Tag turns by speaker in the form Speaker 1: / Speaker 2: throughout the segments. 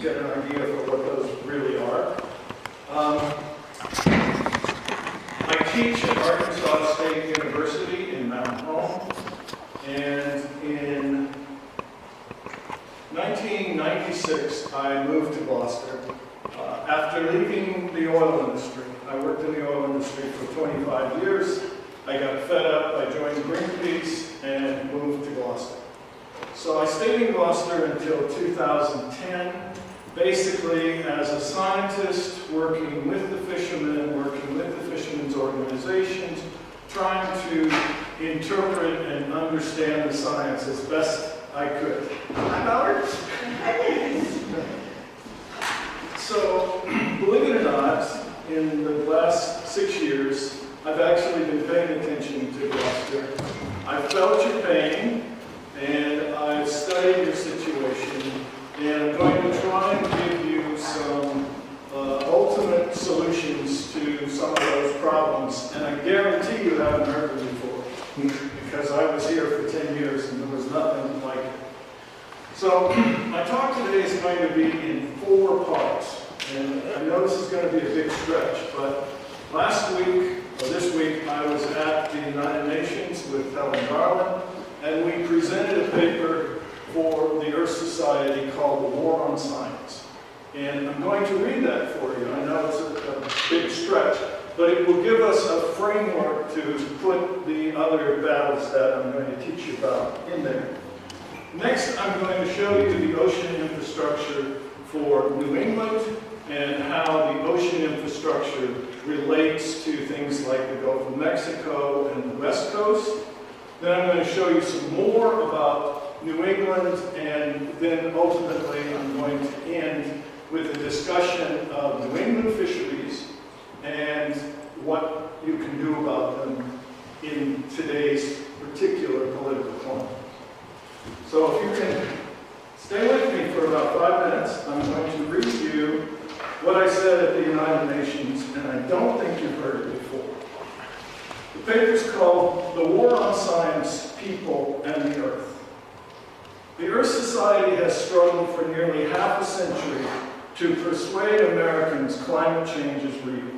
Speaker 1: get an idea for what those really are. I teach at Arkansas State University in Mountain Home, and in 1996 I moved to Gloucester. After leaving the oil industry, I worked in the oil industry for 25 years. I got fed up, I joined Greenpeace and moved to Gloucester. So I stayed in Gloucester until 2010, basically as a scientist working with the fishermen, working with the fishermen's organizations, trying to interpret and understand the science as best I could. Hi, Howard. So, believe it or not, in the last 6 years, I've actually been paying attention to Gloucester. I've felt your pain, and I've studied your situation, and I'm going to try and give you some ultimate solutions to some of those problems. And I guarantee you haven't heard them before, because I was here for 10 years and there was nothing like it. So my talk today is going to be in 4 parts. And I know this is going to be a big stretch, but last week, or this week, I was at the United Nations with Helen Garland, and we presented a paper for the Earth Society called The War on Science. And I'm going to read that for you. I know it's a big stretch, but it will give us a framework to put the other battles that I'm going to teach you about in there. Next, I'm going to show you the ocean infrastructure for New England and how the ocean infrastructure relates to things like the Gulf of Mexico and the West Coast. Then I'm going to show you some more about New England, and then ultimately I'm going to end with a discussion of New England fisheries and what you can do about them in today's particular political climate. So if you can stay with me for about 5 minutes, I'm going to read you what I said at the United Nations, and I don't think you've heard it before. The paper's called The War on Science, People, and the Earth. The Earth Society has struggled for nearly half a century to persuade Americans climate change is real.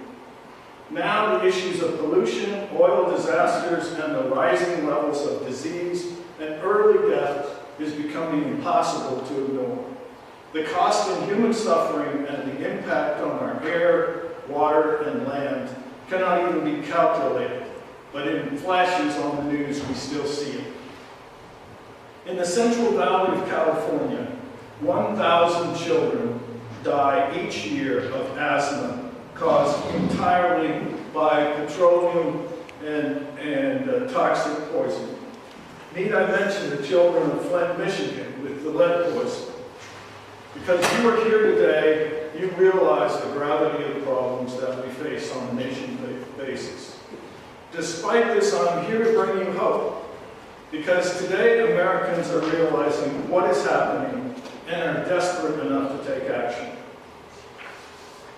Speaker 1: Now the issues of pollution, oil disasters, and the rising levels of disease and early death is becoming impossible to ignore. The cost in human suffering and the impact on our air, water, and land cannot even be calculated, but in flashes on the news we still see it. In the Central Valley of California, 1,000 children die each year of asthma caused entirely by petroleum and toxic poisoning. Need I mention the children of Flint, Michigan with the lead poisoning? Because you are here today, you realize the gravity of the problems that we face on a nation basis. Despite this, I'm here to bring you hope. Because today, Americans are realizing what is happening and are desperate enough to take action.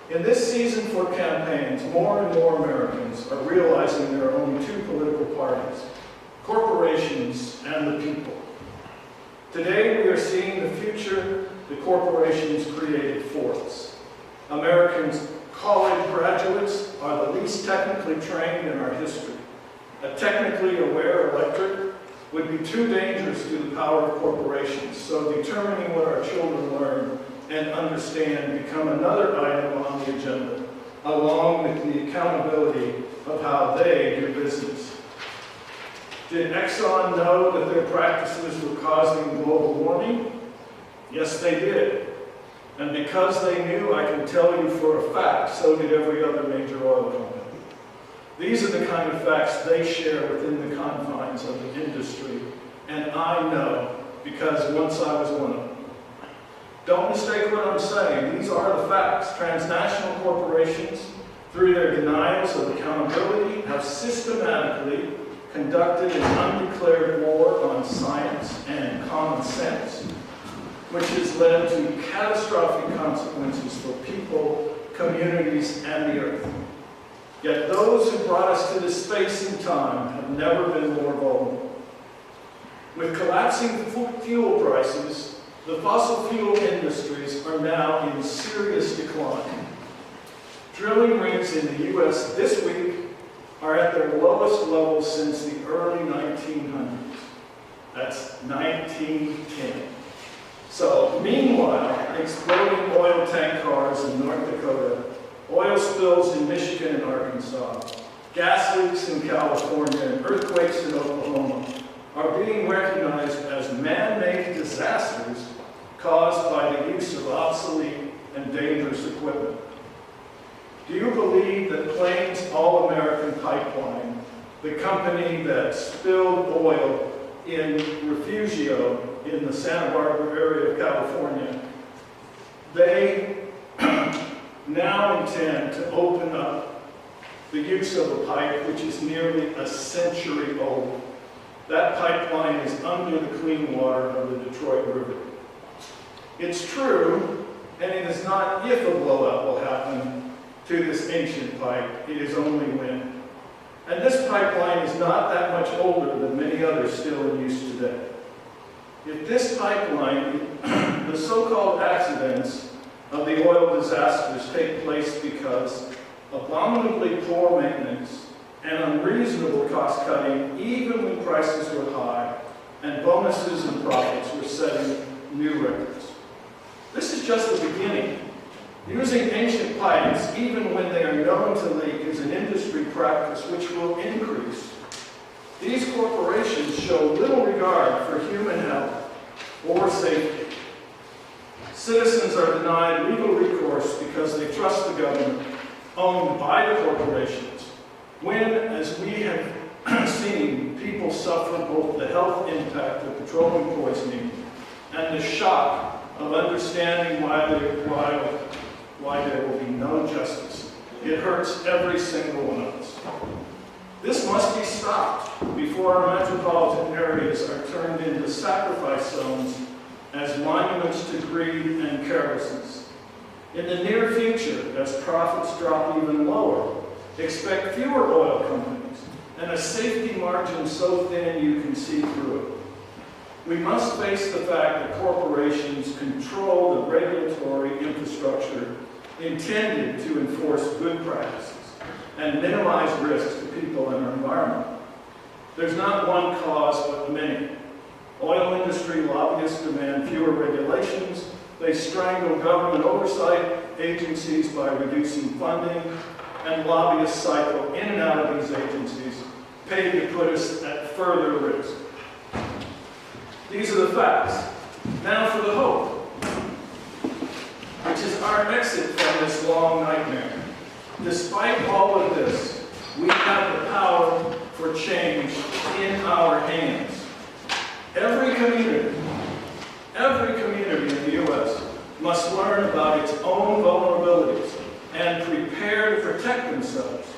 Speaker 1: In this season for campaigns, more and more Americans are realizing there are only 2 political parties: corporations and the people. Today, we are seeing the future the corporations created for us. Americans' college graduates are the least technically trained in our history. A technically aware electorate would be too dangerous to the power of corporations, so determining what our children learn and understand become another item on the agenda, along with the accountability of how they do business. Did Exxon know that their practices were causing global warming? Yes, they did. And because they knew, I can tell you for a fact, so did every other major oil company. These are the kind of facts they share within the confines of the industry, and I know because once I was one of them. Don't mistake what I'm saying. These are the facts. Transnational corporations, through their denials of accountability, have systematically conducted an undeclared war on science and common sense, which has led to catastrophic consequences for people, communities, and the earth. Yet those who brought us to this space and time have never been more vulnerable. With collapsing fuel prices, The fossil fuel industries are now in serious decline. Drilling rigs in the U.S. this week are at their lowest level since the early 1900s. That's 1910. So, meanwhile, exploding oil tank cars in North Dakota, oil spills in Michigan and Arkansas, gas leaks in California, and earthquakes in Oklahoma are being recognized as man-made disasters caused by the use of obsolete and dangerous equipment. Do you believe that Plains All-American Pipeline, the company that spilled oil in Refugio in the Santa Barbara area of California, they now intend to open up the use of a pipe which is nearly a century old? That pipeline is under the clean water of the Detroit River. It's true, and it is not if a blowout will happen to this ancient pipe, it is only when. And this pipeline is not that much older than many others still in use today. If this pipeline, the so-called accidents of the oil disasters take place because abominably poor maintenance and unreasonable cost-cutting, even when prices were high and bonuses and profits were setting new records. This is just the beginning. Using ancient pipes, even when they are known to leak, is an industry practice which will increase. These corporations show little regard for human health or safety. Citizens are denied legal recourse because they trust the government owned by the corporations, when, as we have seen, people suffer both the health impact of petroleum poisoning and the shock of understanding why there will be no justice. It hurts every single one of us. This must be stopped before our metropolitan areas are turned into sacrifice zones as monuments to greed and carelessness. In the near future, as profits drop even lower, expect fewer oil companies and a safety margin so thin you can see through it. We must face the fact that corporations control the regulatory infrastructure intended to enforce good practices and minimize risks to people and our environment. There's not one cause, but many. Oil industry lobbyists demand fewer regulations. They strangle government oversight agencies by reducing funding, and lobbyists cycle in and out of these agencies, paid to put us at further risk. These are the facts. Now for the hope, which is our exit from this long nightmare. Despite all of this, we have the power for change in our hands. Every community in the U.S. must learn about its own vulnerabilities and prepare to protect themselves.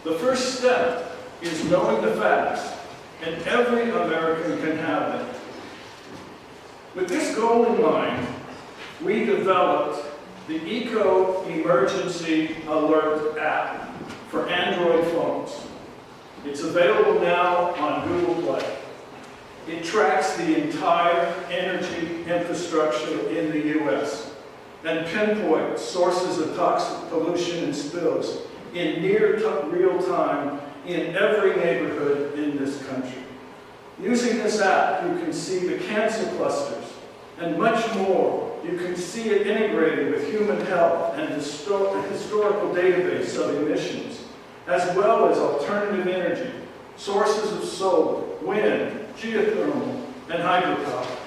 Speaker 1: The first step is knowing the facts, and every American can have them. With this goal in mind, we developed the Eco Emergency Alert app for Android phones. It's available now on Google Play. It tracks the entire energy infrastructure in the U.S. and pinpoints sources of toxic pollution and spills in near real time in every neighborhood in this country. Using this app, you can see the cancer clusters and much more. You can see it integrated with human health and historical database of emissions, as well as alternative energy, sources of solar, wind, geothermal, and hydropower.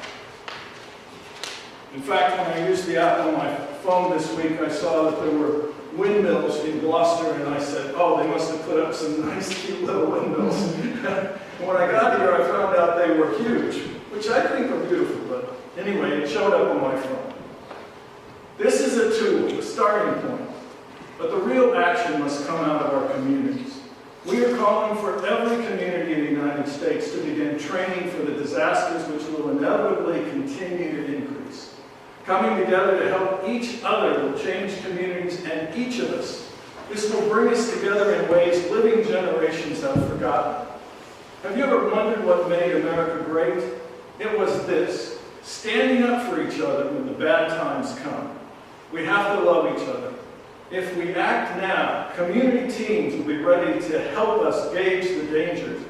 Speaker 1: In fact, when I used the app on my phone this week, I saw that there were windmills in Gloucester, and I said, oh, they must have put up some nice, cute little windmills. And when I got here, I found out they were huge, which I think are beautiful, but anyway, it showed up on my phone. This is a tool, a starting point, but the real action must come out of our communities. We are calling for every community in the United States to begin training for the disasters which will inevitably continue to increase. Coming together to help each other will change communities and each of us. This will bring us together in ways living generations have forgotten. Have you ever wondered what made America great? It was this: standing up for each other when the bad times come. We have to love each other. If we act now, community teams will be ready to help us gauge the dangers,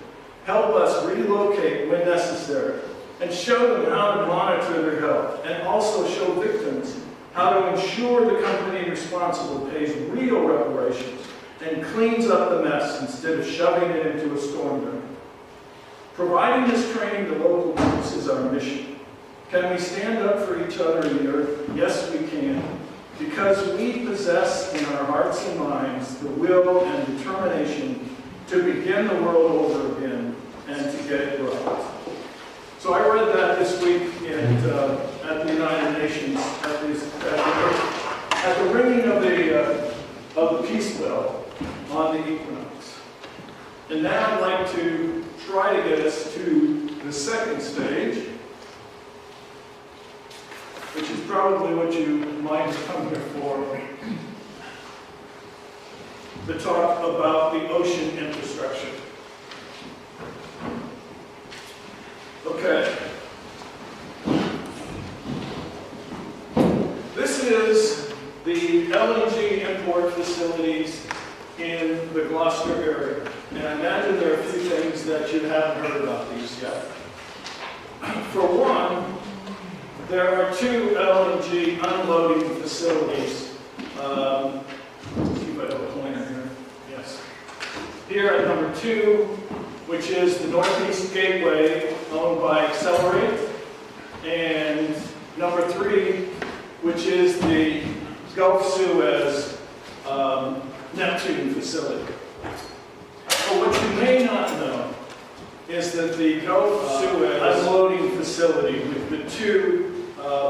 Speaker 1: help us relocate when necessary, and show them how to monitor their health, and also show victims how to ensure the company responsible pays real reparations and cleans up the mess instead of shoving it into a storm drain. Providing this training to local groups is our mission. Can we stand up for each other in the earth? Yes, we can. Because we possess in our hearts and minds the will and determination to begin the world over again and to get it right. So I read that this week at the United Nations at the ringing of the peace bell on the equinox. And now I'd like to try to get us to the second stage, which is probably what you might have come here for, to talk about the ocean infrastructure. Okay. This is the LNG import facilities in the Gloucester area. And I imagine there are a few things that you haven't heard about these yet. For one, there are two LNG unloading facilities. Let's see if I have a pointer here. Yes. Here at number 2, which is the Northeast Gateway, owned by Accelerate, and number 3, which is the Gulf Suez Neptune facility. But what you may not know is that the Gulf Suez unloading facility with the 2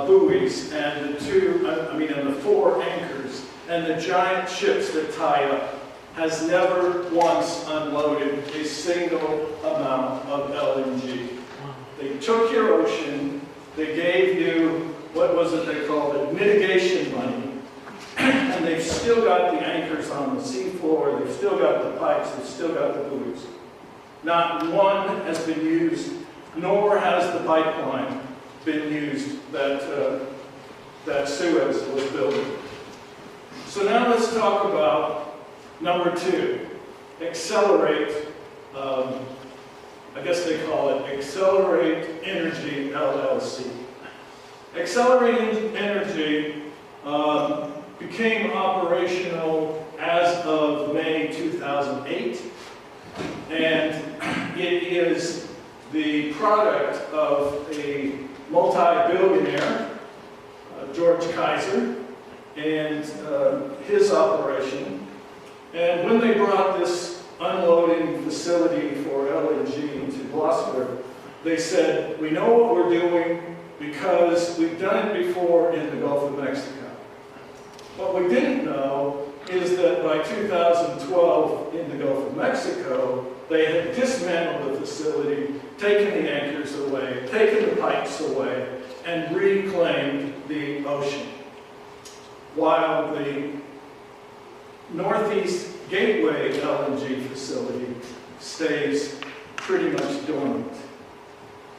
Speaker 1: buoys and the 4 anchors and the giant ships that tie up has never once unloaded a single amount of LNG. They took your ocean, they gave you, what was it they called it, mitigation money, and they've still got the anchors on the seafloor, they've still got the pipes, they've still got the buoys. Not one has been used, nor has the pipeline been used that Suez was building. So now let's talk about number 2, Accelerate. I guess they call it Accelerate Energy LLC. Accelerate Energy became operational as of May 2008, and it is the product of a multi-billionaire, George Kaiser, and his operation. And when they brought this unloading facility for LNG to Gloucester, they said, we know what we're doing because we've done it before in the Gulf of Mexico. What we didn't know is that by 2012 in the Gulf of Mexico, they had dismantled the facility, taken the anchors away, taken the pipes away, and reclaimed the ocean. While the Northeast Gateway LNG facility stays pretty much dormant.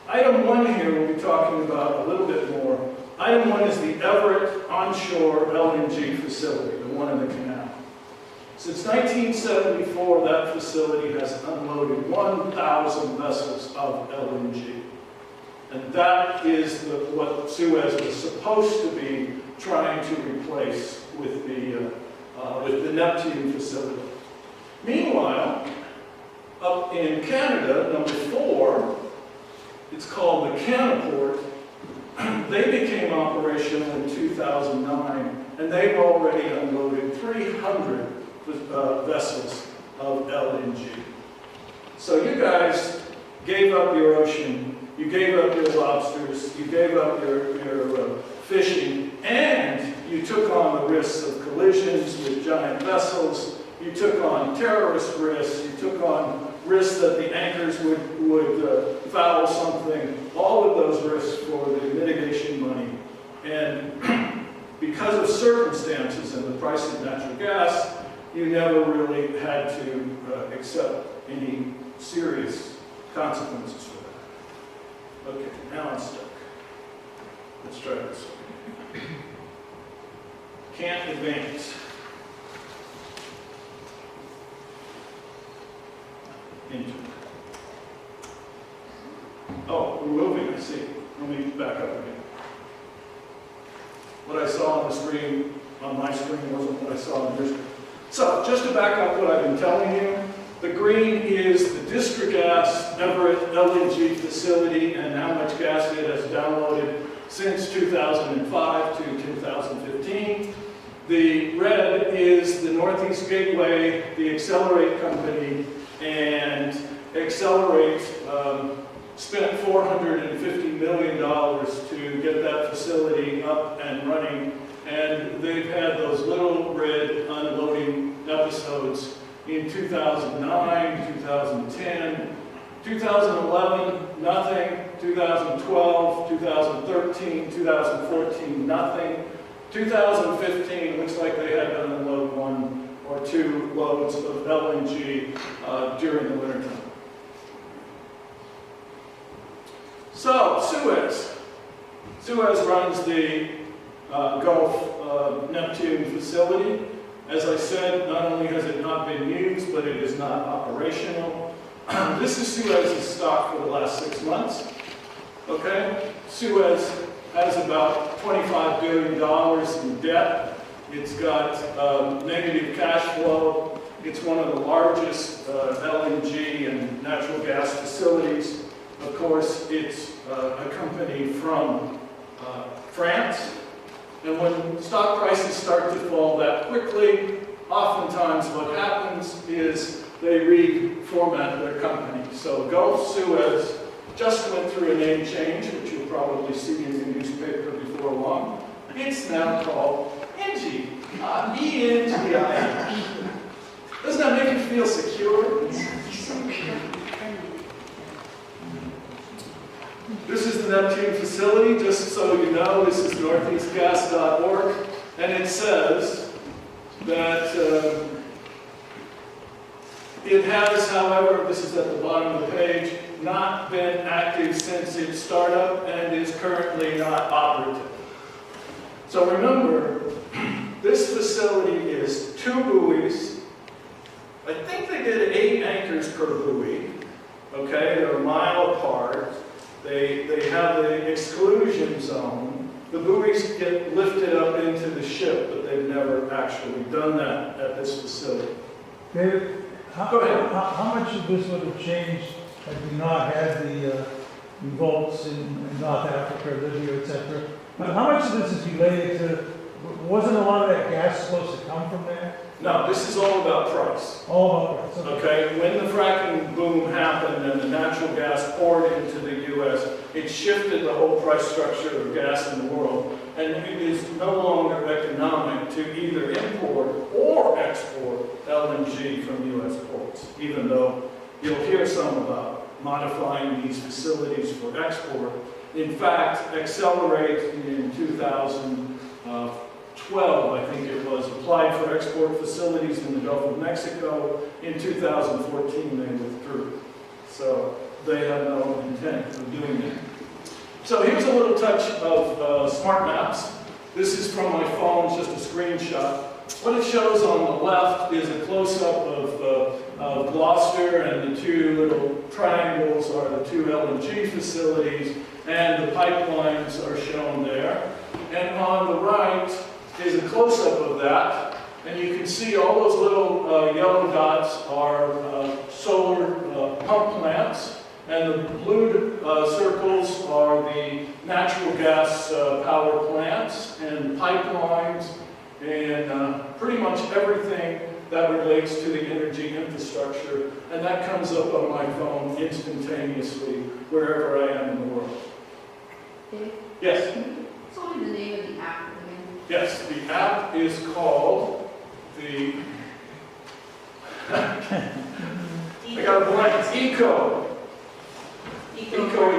Speaker 1: Item 1 here we'll be talking about a little bit more. Item 1 is the Everett onshore LNG facility, the one in the canal. Since 1974, that facility has unloaded 1,000 vessels of LNG. And that is what Suez was supposed to be trying to replace with the Neptune facility. Meanwhile, up in Canada, number 4, it's called the Canaport. They became operational in 2009, and they've already unloaded 300 vessels of LNG. So you guys gave up your ocean, you gave up your lobsters, you gave up your fishing, and you took on the risks of collisions with giant vessels, you took on terrorist risks, you took on risks that the anchors would foul something, all of those risks for the mitigation money. And because of circumstances and the price of natural gas, you never really had to accept any serious consequences for that. Okay, now I'm stuck. Let's try this. Can't advance. Enter. Oh, we're moving, I see. Let me back up again. What I saw on the screen, on my screen, wasn't what I saw on your screen. So, just to back up what I've been telling you, the green is the District Gas Everett LNG facility and how much gas it has downloaded since 2005 to 2015. The red is the Northeast Gateway, the Accelerate company, and Accelerate spent $450 million to get that facility up and running, and they've had those little red unloading episodes in 2009, 2010, 2011, nothing, 2012, 2013, 2014, nothing. 2015, looks like they had to unload 1 or 2 loads of LNG during the wintertime. So, Suez. Suez runs the Gulf Neptune facility. As I said, not only has it not been used, but it is not operational. This is Suez's stock for the last 6 months. Okay? Suez has about $25 billion in debt. It's got negative cash flow. It's one of the largest LNG and natural gas facilities. Of course, it's a company from France. And when stock prices start to fall that quickly, oftentimes what happens is they reformat their company. So Gulf Suez just went through a name change, which you'll probably see in the newspaper before long. It's now called Engie, E-N-G-I. Doesn't that make you feel secure? This is the Neptune facility, just so you know, this is northeastgas.org, and it says that it has, however, this is at the bottom of the page, not been active since its startup and is currently not operative. So remember, this facility is 2 buoys. I think they did 8 anchors per buoy. Okay, they're a mile apart. They have the exclusion zone. The buoys get lifted up into the ship, but they've never actually done that at this facility.
Speaker 2: David,
Speaker 1: Go ahead.
Speaker 2: How much of this would have changed had we not had the revolts in North Africa, Libya, etc.? How much of this is related to, wasn't a lot of that gas supposed to come from there?
Speaker 1: No, this is all about price.
Speaker 2: All about price.
Speaker 1: Okay, when the fracking boom happened and the natural gas poured into the U.S., it shifted the whole price structure of gas in the world, and it is no longer economic to either import or export LNG from U.S. ports, even though you'll hear some about modifying these facilities for export. In fact, Accelerate in 2012, I think it was, applied for export facilities in the Gulf of Mexico. In 2014, they withdrew. So they have no intent of doing it. So here's a little touch of smart maps. This is from my phone, just a screenshot. What it shows on the left is a close-up of Gloucester, and the 2 little triangles are the 2 LNG facilities, and the pipelines are shown there. And on the right is a close-up of that, and you can see all those little yellow dots are solar pump plants, and the blue circles are the natural gas power plants and pipelines, and pretty much everything that relates to the energy infrastructure, and that comes up on my phone instantaneously wherever I am in the world.
Speaker 3: Dave,
Speaker 1: Yes?
Speaker 3: tell me the name of the app again.
Speaker 1: Yes, the app is called the, I got a blank, Eco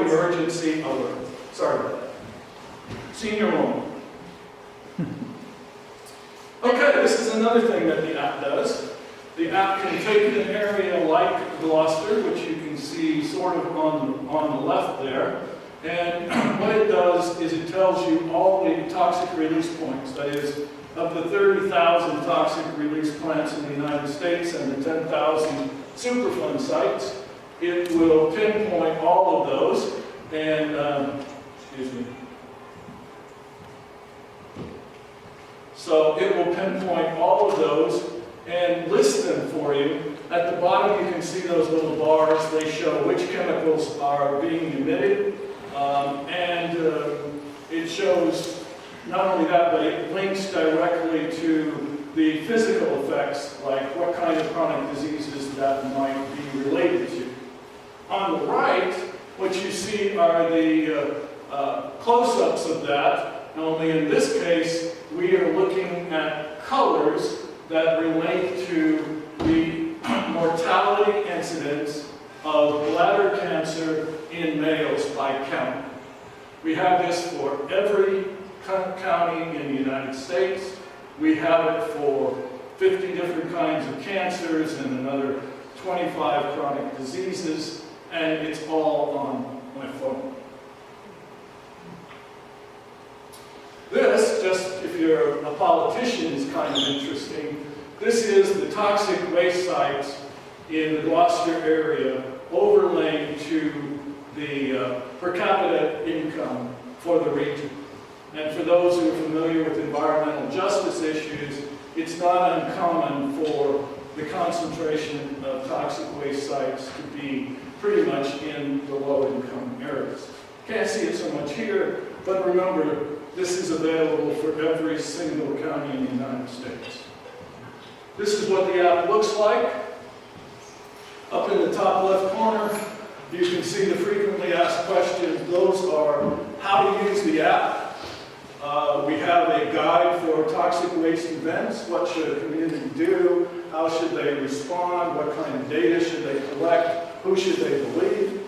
Speaker 1: Emergency Alert. Sorry about that. Senior moment. Okay, this is another thing that the app does. The app can take an area like Gloucester, which you can see sort of on the left there, And what it does is it tells you all the toxic release points, that is, of the 30,000 toxic release plants in the United States and the 10,000 Superfund sites, it will pinpoint all of those and, excuse me. So it will pinpoint all of those and list them for you. At the bottom you can see those little bars. They show which chemicals are being emitted. It shows not only that, but it links directly to the physical effects, like what kind of chronic diseases that might be related to. On the right, what you see are the close-ups of that, only in this case, we are looking at colors that relate to the mortality incidence of bladder cancer in males by county. We have this for every county in the United States. We have it for 50 different kinds of cancers and another 25 chronic diseases, and it's all on my phone. This, just if you're a politician, is kind of interesting. This is the toxic waste sites in the Gloucester area overlaying to the per capita income for the region. And for those who are familiar with environmental justice issues, it's not uncommon for the concentration of toxic waste sites to be pretty much in the low-income areas. Can't see it so much here, but remember, this is available for every single county in the United States. This is what the app looks like. Up in the top left corner, you can see the frequently asked questions. Those are how to use the app. We have a guide for toxic waste events. What should a community do? How should they respond? What kind of data should they collect? Who should they believe?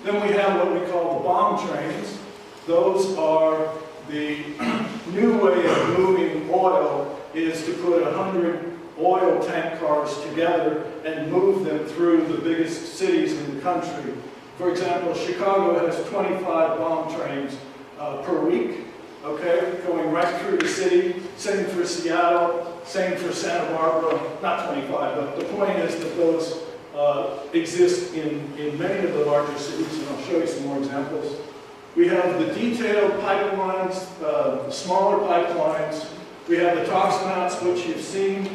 Speaker 1: Then we have what we call the bomb trains. Those are the new way of moving oil is to put 100 oil tank cars together and move them through the biggest cities in the country. For example, Chicago has 25 bomb trains per week, okay, going right through the city. Same for Seattle, same for Santa Barbara, not 25, but the point is that those exist in many of the larger cities, and I'll show you some more examples. We have the detailed pipelines, smaller pipelines. We have the Tox Maps, which you've seen.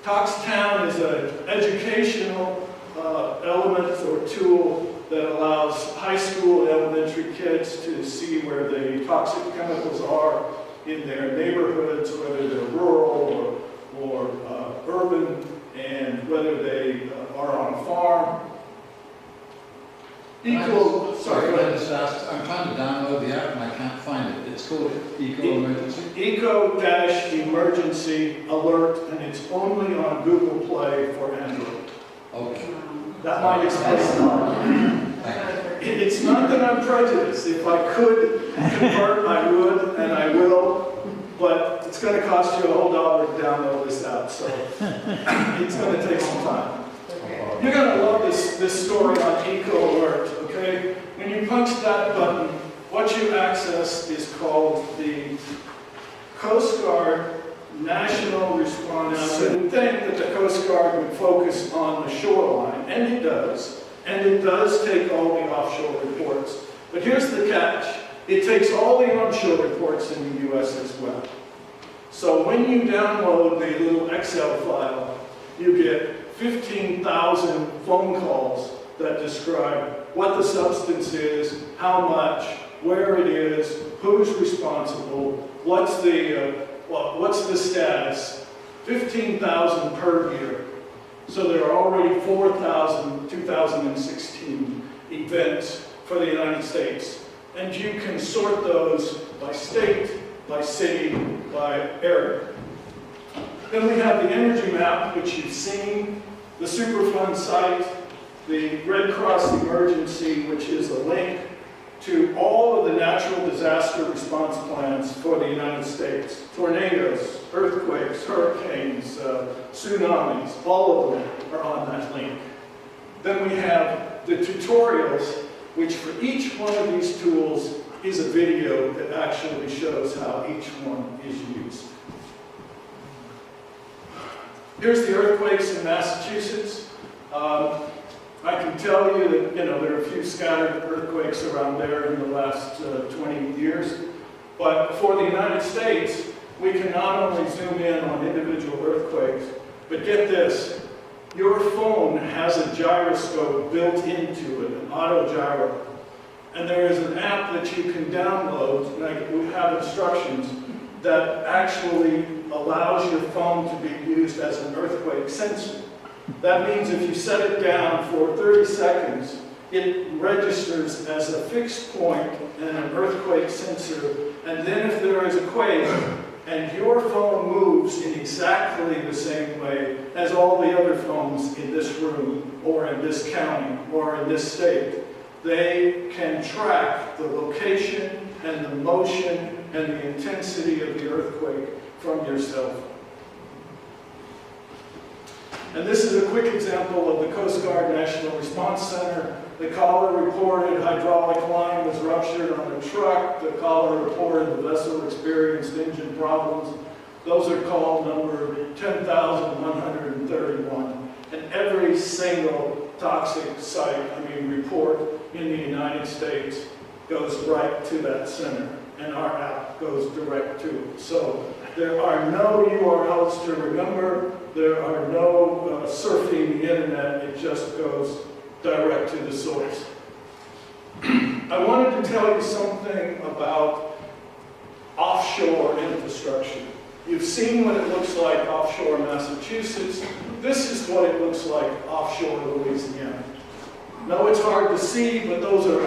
Speaker 1: ToxTown is an educational element or tool that allows high school and elementary kids to see where the toxic chemicals are in their neighborhoods, whether they're rural or urban, and whether they are on a farm.
Speaker 4: Sorry, I just asked, I'm trying to download the app and I can't find it. It's called Eco Emergency.
Speaker 1: Eco-Emergency Alert, and it's only on Google Play for Android.
Speaker 4: Okay.
Speaker 1: That might explain it. It's not that I'm prejudiced. If I could convert, I would, and I will, but it's going to cost you a whole $1 to download this app, so it's going to take some time. You're going to love this story on Eco Alert, okay? When you punch that button, what you access is called the Coast Guard National Response. Now, you would think that the Coast Guard would focus on the shoreline, and it does. And it does take all the offshore reports. But here's the catch. It takes all the onshore reports in the U.S. as well. So when you download the little Excel file, you get 15,000 phone calls that describe what the substance is, how much, where it is, who's responsible, what's the status. 15,000 per year. So there are already 4,000 2016 events for the United States. And you can sort those by state, by city, by area. Then we have the energy map, which you've seen, the Superfund site, the Red Cross Emergency, which is a link to all of the natural disaster response plans for the United States. Tornadoes, earthquakes, hurricanes, tsunamis, all of them are on that link. Then we have the tutorials which for each one of these tools is a video that actually shows how each one is used. Here's the earthquakes in Massachusetts. I can tell you that, there are a few scattered earthquakes around there in the last 20 years. But for the United States, we can not only zoom in on individual earthquakes, but get this, your phone has a gyroscope built into it, an auto gyro. And there is an app that you can download, and we have instructions, that actually allows your phone to be used as an earthquake sensor. That means if you set it down for 30 seconds, it registers as a fixed point and an earthquake sensor, and then if there is a quake, and your phone moves in exactly the same way as all the other phones in this room, or in this county, or in this state, they can track the location and the motion and the intensity of the earthquake from your cell phone. And this is a quick example of the Coast Guard National Response Center. The caller reported hydraulic line was ruptured on a truck. The caller reported the vessel experienced engine problems. Those are call number 10,131. And every single toxic site, report in the United States goes right to that center. And our app goes direct to it. So there are no URLs to remember. There are no surfing the internet. It just goes direct to the source. I wanted to tell you something about offshore infrastructure. You've seen what it looks like offshore Massachusetts. This is what it looks like offshore Louisiana. No, it's hard to see, but those are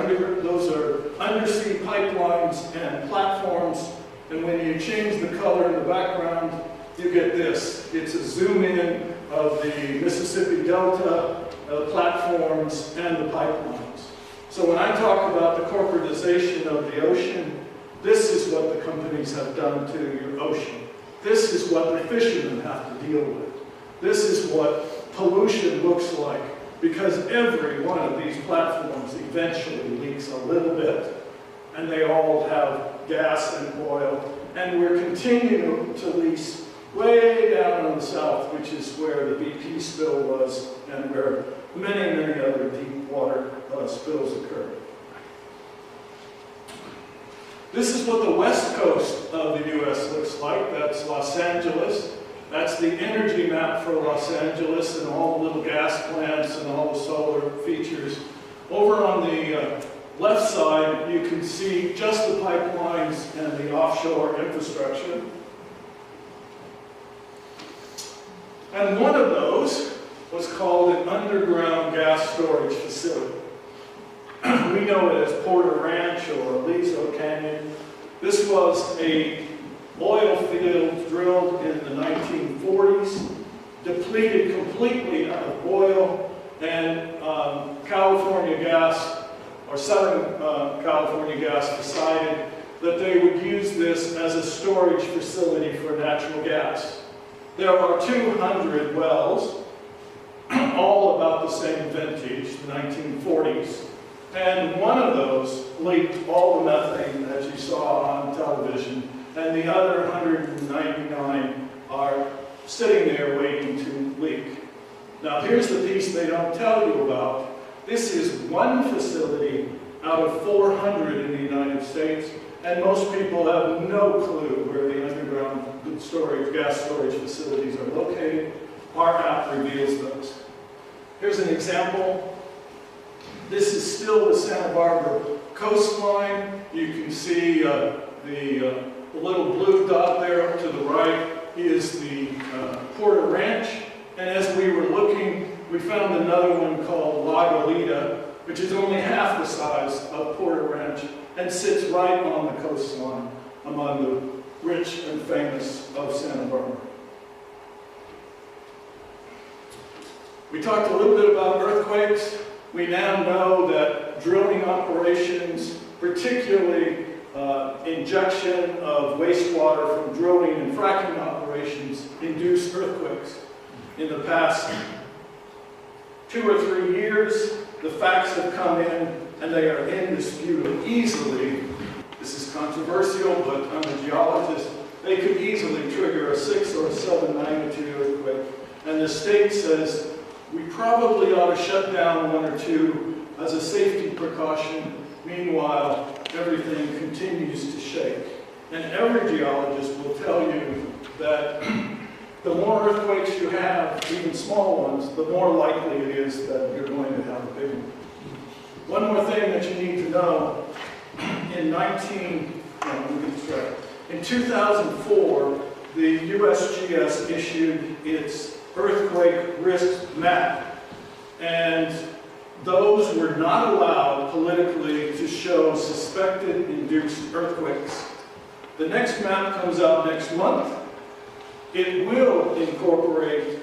Speaker 1: undersea pipelines and platforms. And when you change the color in the background, you get this. It's a zoom in of the Mississippi Delta, platforms, and the pipelines. So when I talk about the corporatization of the ocean, this is what the companies have done to your ocean. This is what the fishermen have to deal with. This is what pollution looks like, because every one of these platforms eventually leaks a little bit, and they all have gas and oil, and we're continuing to lease way down in the south, which is where the BP spill was, and where many, many other deep water spills occur. This is what the west coast of the U.S. looks like. That's Los Angeles. That's the energy map for Los Angeles and all the little gas plants and all the solar features. Over on the left side, you can see just the pipelines and the offshore infrastructure. And one of those was called an underground gas storage facility. We know it as Porter Ranch or Aliso Canyon. This was an oil field drilled in the 1940s, depleted completely of oil, and California Gas, or Southern California Gas, decided that they would use this as a storage facility for natural gas. There are 200 wells, all about the same vintage, the 1940s, and one of those leaked all the methane that you saw on television, and the other 199 are sitting there waiting to leak. Now here's the piece they don't tell you about. This is one facility out of 400 in the United States, and most people have no clue where the underground gas storage facilities are located. Our app reveals those. Here's an example. This is still the Santa Barbara coastline. You can see the little blue dot there up to the right is the Porter Ranch. And as we were looking, we found another one called La Goleta, which is only half the size of Porter Ranch and sits right on the coastline among the rich and famous of Santa Barbara. We talked a little bit about earthquakes. We now know that drilling operations, particularly injection of wastewater from drilling and fracking operations, induce earthquakes. In the past 2 or 3 years, the facts have come in and they are indisputable. Easily, this is controversial, but I'm a geologist, they could easily trigger a 6 or a 7 magnitude earthquake. And the state says, we probably ought to shut down 1 or 2 as a safety precaution. Meanwhile, everything continues to shake. And every geologist will tell you that the more earthquakes you have, even small ones, the more likely it is that you're going to have a big one. One more thing that you need to know, in 2004, the USGS issued its earthquake risk map, and those were not allowed politically to show suspected induced earthquakes. The next map comes out next month. It will incorporate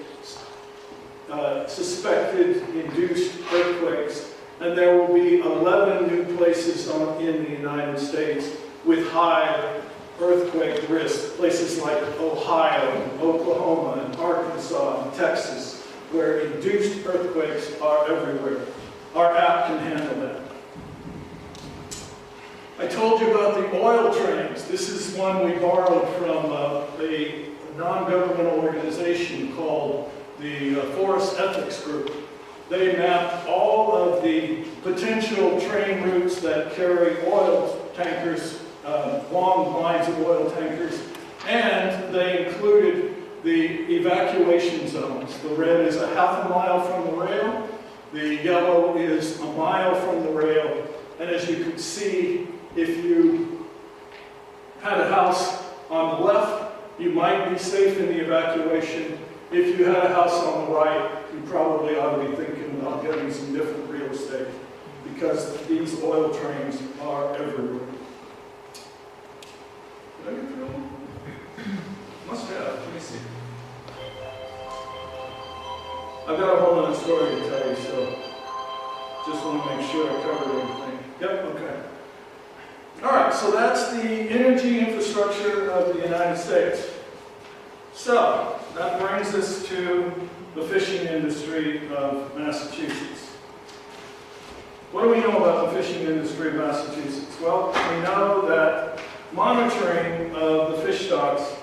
Speaker 1: suspected induced earthquakes, and there will be 11 new places in the United States with high earthquake risk, places like Ohio, Oklahoma, and Arkansas, and Texas, where induced earthquakes are everywhere. Our app can handle that. I told you about the oil trains. This is one we borrowed from a non-governmental organization called the Forest Ethics Group. They mapped all of the potential train routes that carry oil tankers, long lines of oil tankers, and they included the evacuation zones. The red is a half a mile from the rail, the yellow is a mile from the rail, and as you can see, if you had a house on the left, you might be safe in the evacuation. If you had a house on the right, you probably ought to be thinking about getting some different real estate, because these oil trains are everywhere. Did I get through them? Must have. Let me see. I've got a whole other story to tell you, so just want to make sure I covered everything. Yep, okay. All right, so that's the energy infrastructure of the United States. So, that brings us to the fishing industry of Massachusetts. What do we know about the fishing industry of Massachusetts? Well, we know that monitoring of the fish stocks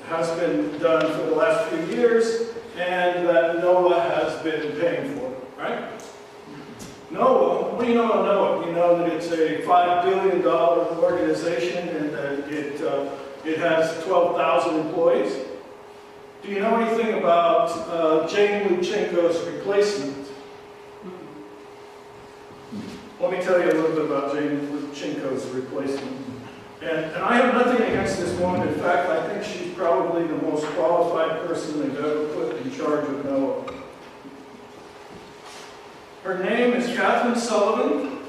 Speaker 1: has been done for the last few years, and that NOAA has been paying for it, right? NOAA, what do you know about NOAA? You know that it's a $5 billion organization and that it has 12,000 employees. Do you know anything about Jane Lubchenco's replacement? Let me tell you a little bit about Jane Lubchenco's replacement. And I have nothing against this woman. In fact, I think she's probably the most qualified person they've ever put in charge of NOAA. Her name is Catherine Sullivan.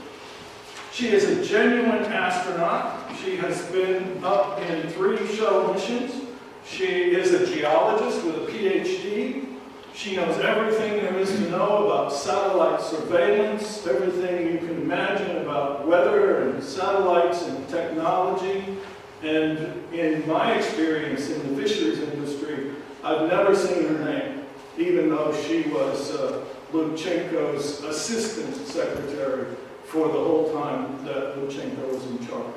Speaker 1: She is a genuine astronaut. She has been up in 3 shuttle missions. She is a geologist with a PhD. She knows everything there is to know about satellite surveillance, everything you can imagine about weather and satellites and technology. And in my experience in the fisheries industry, I've never seen her name, even though she was Lubchenco's assistant secretary for the whole time that Lubchenco was in charge.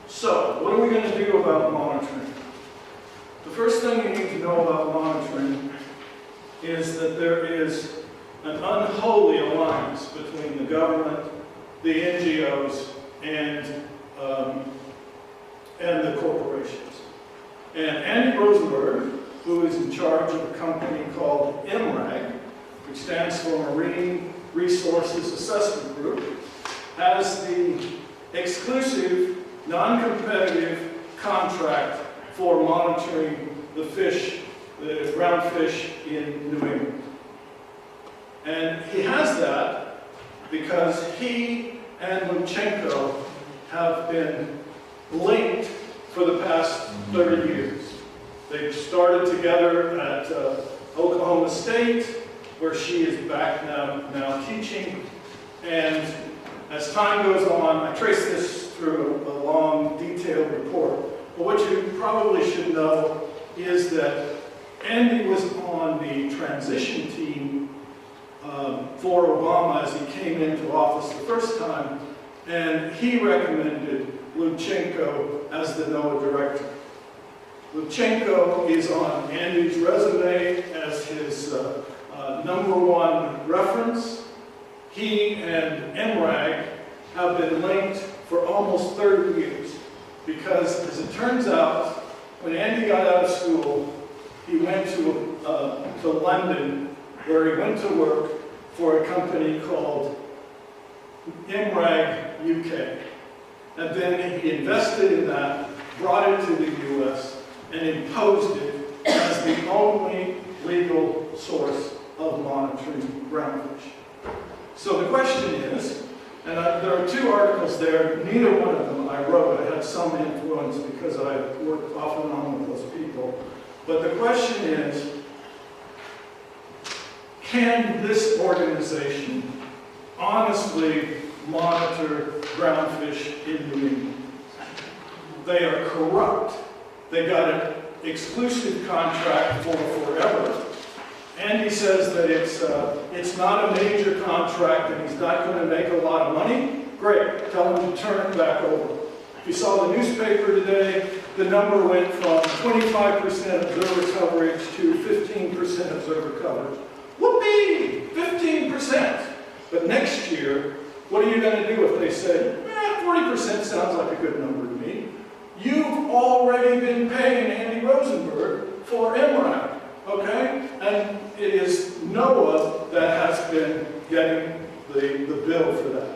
Speaker 1: So, what are we going to do about monitoring? The first thing you need to know about monitoring is that there is an unholy alliance between the government, the NGOs, and the corporations. And Andy Rosenberg, who is in charge of a company called MRAG, which stands for Marine Resources Assessment Group, has the exclusive, non-competitive contract for monitoring the fish, the ground fish in New England. And he has that because he and Lubchenco have been linked for the past 30 years. They've started together at Oklahoma State, where she is back now teaching. And as time goes on, I traced this through a long, detailed report. But what you probably should know is that Andy was on the transition team for Obama as he came into office the first time, and he recommended Lubchenco as the NOAA director. Lubchenco is on Andy's resume as his #1 reference. He and MRAG have been linked for almost 30 years because, as it turns out, when Andy got out of school, he went to London, where he went to work for a company called MRAG UK. And then he invested in that, brought it to the US, and imposed it as the only legal source of monitoring groundfish. So the question is, and there are 2 articles there, neither one of them I wrote. I had some influence because I worked off and on with those people. But the question is, can this organization honestly monitor groundfish in New England? They are corrupt. They got an exclusive contract for forever. Andy says that it's not a major contract and he's not going to make a lot of money. Great, tell him to turn it back over. If you saw the newspaper today, the number went from 25% observer coverage to 15% observer coverage. Whoopee! 15%! But next year, what are you going to do if they say, 40% sounds like a good number to me? You've already been paying Andy Rosenberg for MRAG, okay? And it is NOAA that has been getting the bill for that.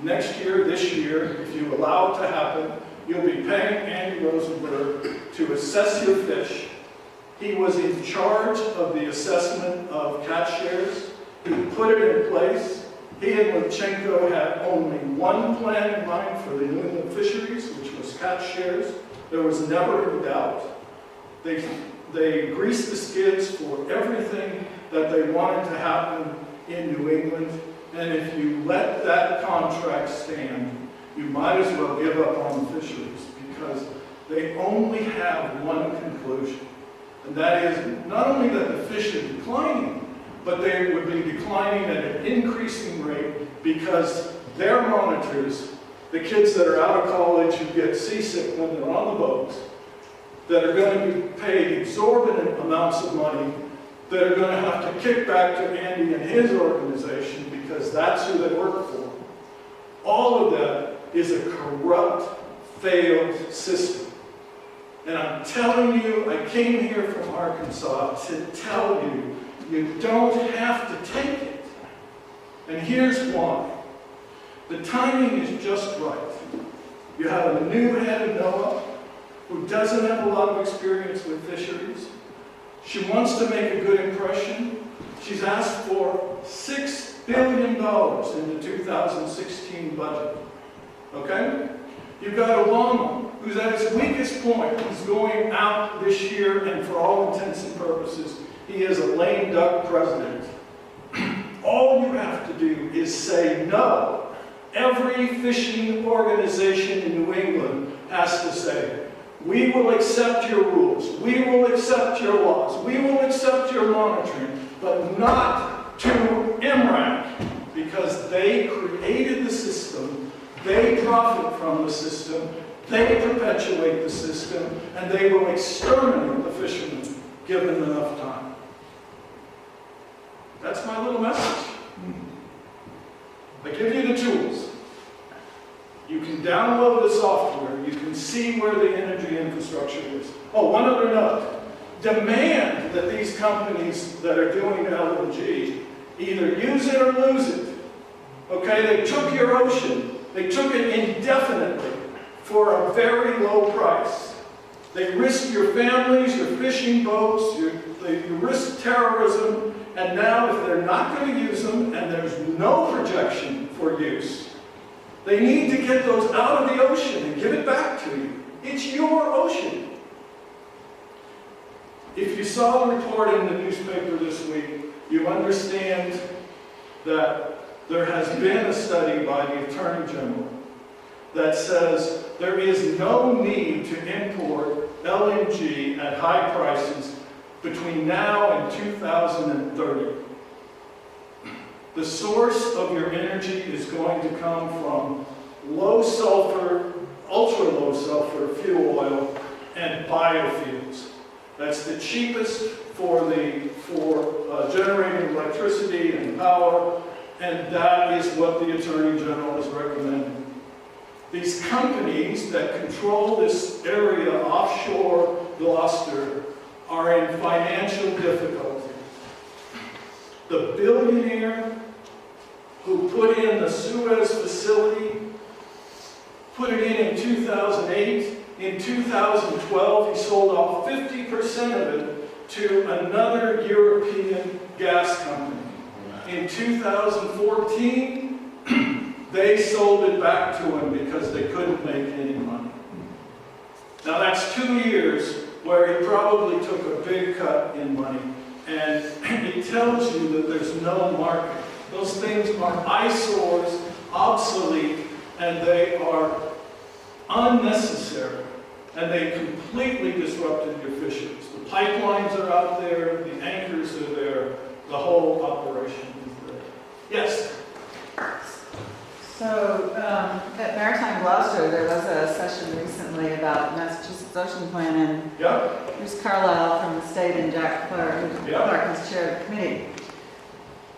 Speaker 1: Next year, this year, if you allow it to happen, you'll be paying Andy Rosenberg to assess your fish. He was in charge of the assessment of catch shares. He put it in place. He and Lubchenco had only one plan in mind for the New England fisheries, which was catch shares. There was never a doubt. They greased the skids for everything that they wanted to happen in New England. And if you let that contract stand, you might as well give up on the fisheries because they only have one conclusion. And that is not only that the fish are declining, but they would be declining at an increasing rate because their monitors, the kids that are out of college who get seasick when they're on the boats, that are going to be paid exorbitant amounts of money, that are going to have to kick back to Andy and his organization because that's who they work for. All of that is a corrupt, failed system. And I'm telling you, I came here from Arkansas to tell you, you don't have to take it. And here's why. The timing is just right. You have a new head of NOAA who doesn't have a lot of experience with fisheries. She wants to make a good impression. She's asked for $6 billion in the 2016 budget. Okay? You've got Obama, who's at his weakest point. He's going out this year, and for all intents and purposes, he is a lame duck president. All you have to do is say no. Every fishing organization in New England has to say, we will accept your rules, we will accept your laws, we will accept your monitoring, but not to MRAG, because they created the system, they profit from the system, they perpetuate the system, and they will exterminate the fishermen given enough time. That's my little message. I give you the tools. You can download the software. You can see where the energy infrastructure is. Oh, one other note. Demand that these companies that are doing LNG either use it or lose it. Okay, they took your ocean. They took it indefinitely for a very low price. They risk your families, your fishing boats, you risk terrorism, and now if they're not going to use them, and there's no projection for use, they need to get those out of the ocean and give it back to you. It's your ocean. If you saw the report in the newspaper this week, you understand that there has been a study by the Attorney General that says there is no need to import LNG at high prices between now and 2030. The source of your energy is going to come from low sulfur, ultra low sulfur fuel oil and biofuels. That's the cheapest for generating electricity and power, and that is what the Attorney General is recommending. These companies that control this area offshore Gloucester are in financial difficulty. The billionaire who put in the Suez facility put it in 2008. In 2012, he sold off 50% of it to another European gas company. In 2014, they sold it back to him because they couldn't make any money. Now that's 2 years where he probably took a big cut in money. And it tells you that there's no market. Those things are eyesores, obsolete, and they are unnecessary. And they completely disrupted your fisheries. The pipelines are out there, the anchors are there, the whole operation is there. Yes?
Speaker 5: So, at Maritime Gloucester, there was a session recently about Massachusetts Ocean Plan, and
Speaker 1: Yeah?
Speaker 5: Bruce Carlisle from the state and Jack Clark, who
Speaker 1: Yeah.
Speaker 5: Clark is chair of the committee,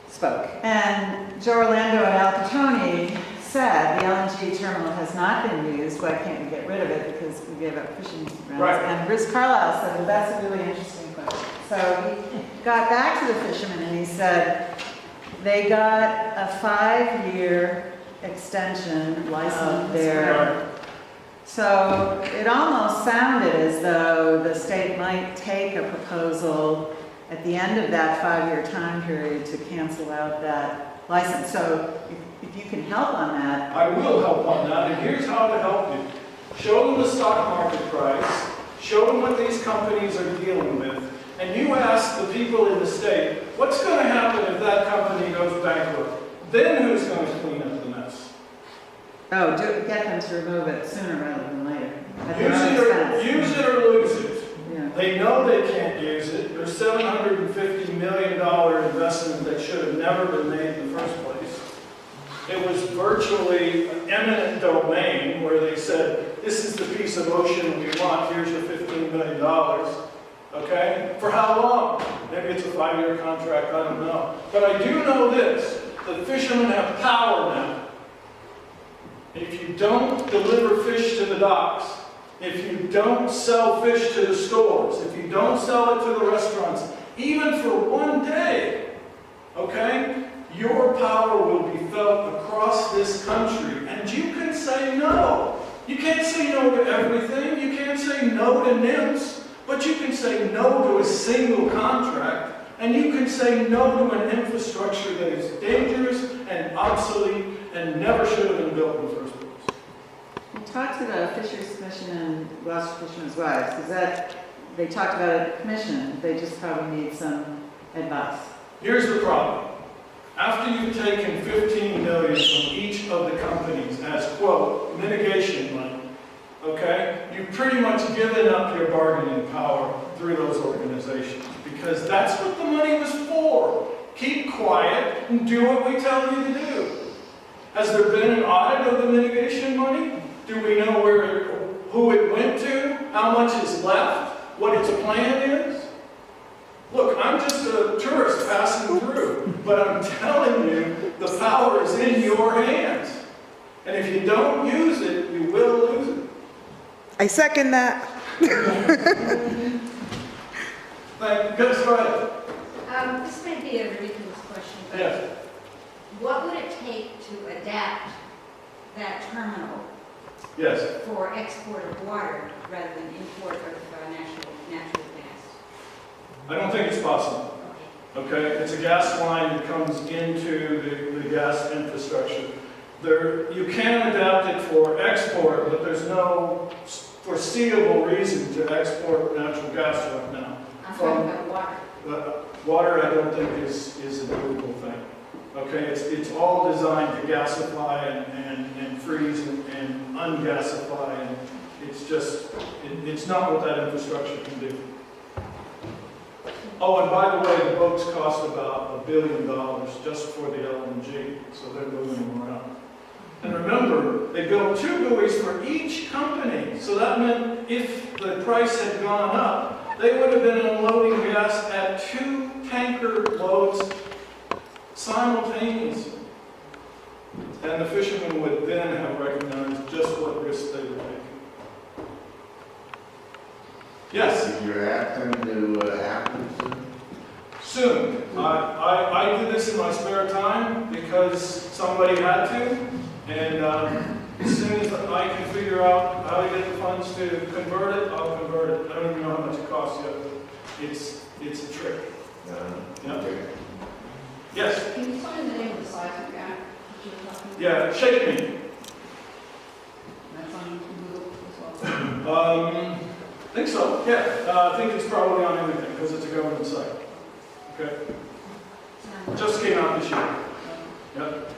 Speaker 5: spoke. And Joe Orlando and Al Catoni said the LNG terminal has not been used, why can't we get rid of it because we gave up fishing grounds?
Speaker 1: Right.
Speaker 5: And Bruce Carlisle said, well, that's a really interesting question. So he got back to the fishermen and he said, they got a 5-year extension license there.
Speaker 1: Right.
Speaker 5: So it almost sounded as though the state might take a proposal at the end of that 5-year time period to cancel out that license. So if you can help on that.
Speaker 1: I will help on that, and here's how to help you. Show them the stock market price, show them what these companies are dealing with, and you ask the people in the state, what's going to happen if that company goes bankrupt? Then who's going to clean up the mess?
Speaker 5: Oh, get them to remove it sooner rather than later. At their own expense.
Speaker 1: Use it or lose it.
Speaker 5: Yeah.
Speaker 1: They know they can't use it. There's $750 million investment that should have never been made in the first place. It was virtually an eminent domain where they said, this is the piece of ocean we want, here's your $15 million. Okay? For how long? Maybe it's a 5-year contract, I don't know. But I do know this, the fishermen have power now. If you don't deliver fish to the docks, if you don't sell fish to the stores, if you don't sell it to the restaurants, even for 1 day, okay, your power will be felt across this country. And you can say no. You can't say no to everything. You can't say no to NIMS, but you can say no to a single contract. And you can say no to an infrastructure that is dangerous and obsolete and never should have been built in the first place.
Speaker 5: We talked to the Fisheries Commission and Gloucester Fishermen's Wives, because that, they talked about it at the commission, they just probably need some advice.
Speaker 1: Here's the problem. After you've taken $15 million from each of the companies as, quote, mitigation money, okay, you've pretty much given up your bargaining power through those organizations, because that's what the money was for. Keep quiet and do what we tell you to do. Has there been an audit of the mitigation money? Do we know who it went to? How much is left? What its plan is? Look, I'm just a tourist passing through, but I'm telling you, the power is in your hands. And if you don't use it, you will lose it.
Speaker 6: I second that.
Speaker 1: That's right.
Speaker 3: This may be a ridiculous question, but
Speaker 1: Yes.
Speaker 3: what would it take to adapt that terminal
Speaker 1: Yes.
Speaker 3: for export of water rather than import of natural gas?
Speaker 1: I don't think it's possible. Okay, it's a gas line that comes into the gas infrastructure. You can adapt it for export, but there's no foreseeable reason to export natural gas right now.
Speaker 3: I'm talking about water.
Speaker 1: Water, I don't think is a doable thing. Okay, it's all designed to gasify and freeze and ungasify, and it's not what that infrastructure can do. Oh, and by the way, the boats cost about $1 billion just for the LNG. people, so they're moving them around. And remember, they built 2 buoys for each company, so that meant if the price had gone up, they would have been unloading gas at 2 tanker loads simultaneously. And the fishermen would then have recognized just what risk they were taking. Yes?
Speaker 7: If you're asking to happen soon?
Speaker 1: Soon. I did this in my spare time because somebody had to, and as soon as I can figure out how to get the funds to convert it, I'll convert it. I don't even know how much it costs yet, but it's a trick. Yeah.
Speaker 7: Okay.
Speaker 1: Yes?
Speaker 3: Can you tell me the name of the seismic act that you were talking about?
Speaker 1: Yeah, shake me.
Speaker 3: That's on Google as well.
Speaker 1: I think so, yeah. I think it's probably on everything because it's a government site. Okay? Just came out this year. Yep.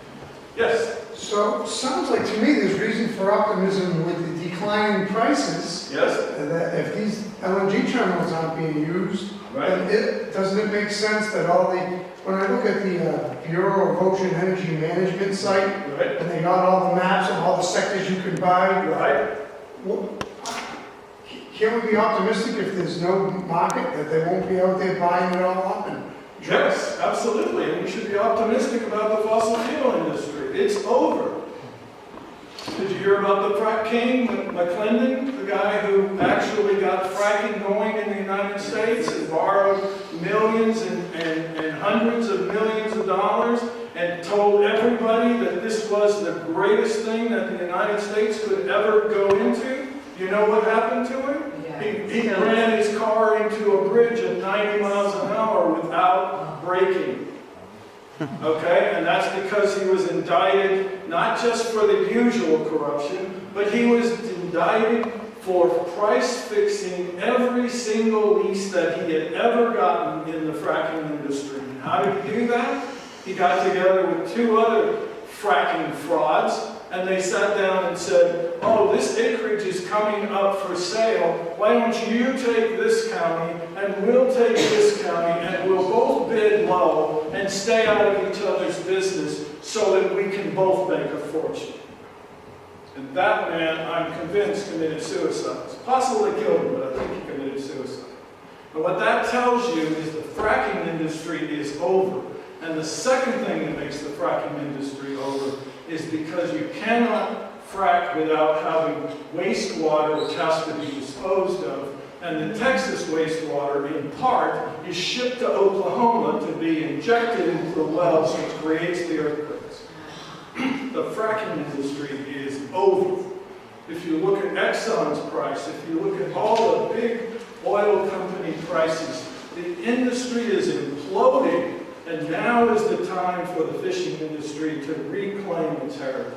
Speaker 1: Yes?
Speaker 8: So, sounds like to me there's reason for optimism with the declining prices,
Speaker 1: Yes?
Speaker 8: that if these LNG terminals aren't being used,
Speaker 1: Right?
Speaker 8: then doesn't it make sense that when I look at the Bureau of Ocean Energy Management site,
Speaker 1: Right?
Speaker 8: and they got all the maps of all the sectors you can buy,
Speaker 1: Right?
Speaker 8: can't we be optimistic if there's no market, that they won't be out there buying it all up? And
Speaker 1: Yes, absolutely. And we should be optimistic about the fossil fuel industry. It's over. Did you hear about the frack king, McClendon, the guy who actually got fracking going in the United States and borrowed millions and hundreds of millions of dollars and told everybody that this was the greatest thing that the United States could ever go into? You know what happened to him? He ran his car into a bridge at 90 miles an hour without braking. Okay, and that's because he was indicted not just for the usual corruption, but he was indicted for price fixing every single lease that he had ever gotten in the fracking industry. And how did he do that? He got together with 2 other fracking frauds, and they sat down and said, oh, this acreage is coming up for sale. Why don't you take this county, and we'll take this county, and we'll both bid low and stay out of each other's business so that we can both make a fortune. And that man, I'm convinced, committed suicide. It's possible they killed him, but I think he committed suicide. And what that tells you is the fracking industry is over. And the second thing that makes the fracking industry over is because you cannot frack without having wastewater which has to be disposed of. And the Texas wastewater, in part, is shipped to Oklahoma to be injected into the wells, which creates the earthquakes. The fracking industry is over. If you look at Exxon's price, if you look at all the big oil company prices, the industry is imploding. And now is the time for the fishing industry to reclaim its heritage.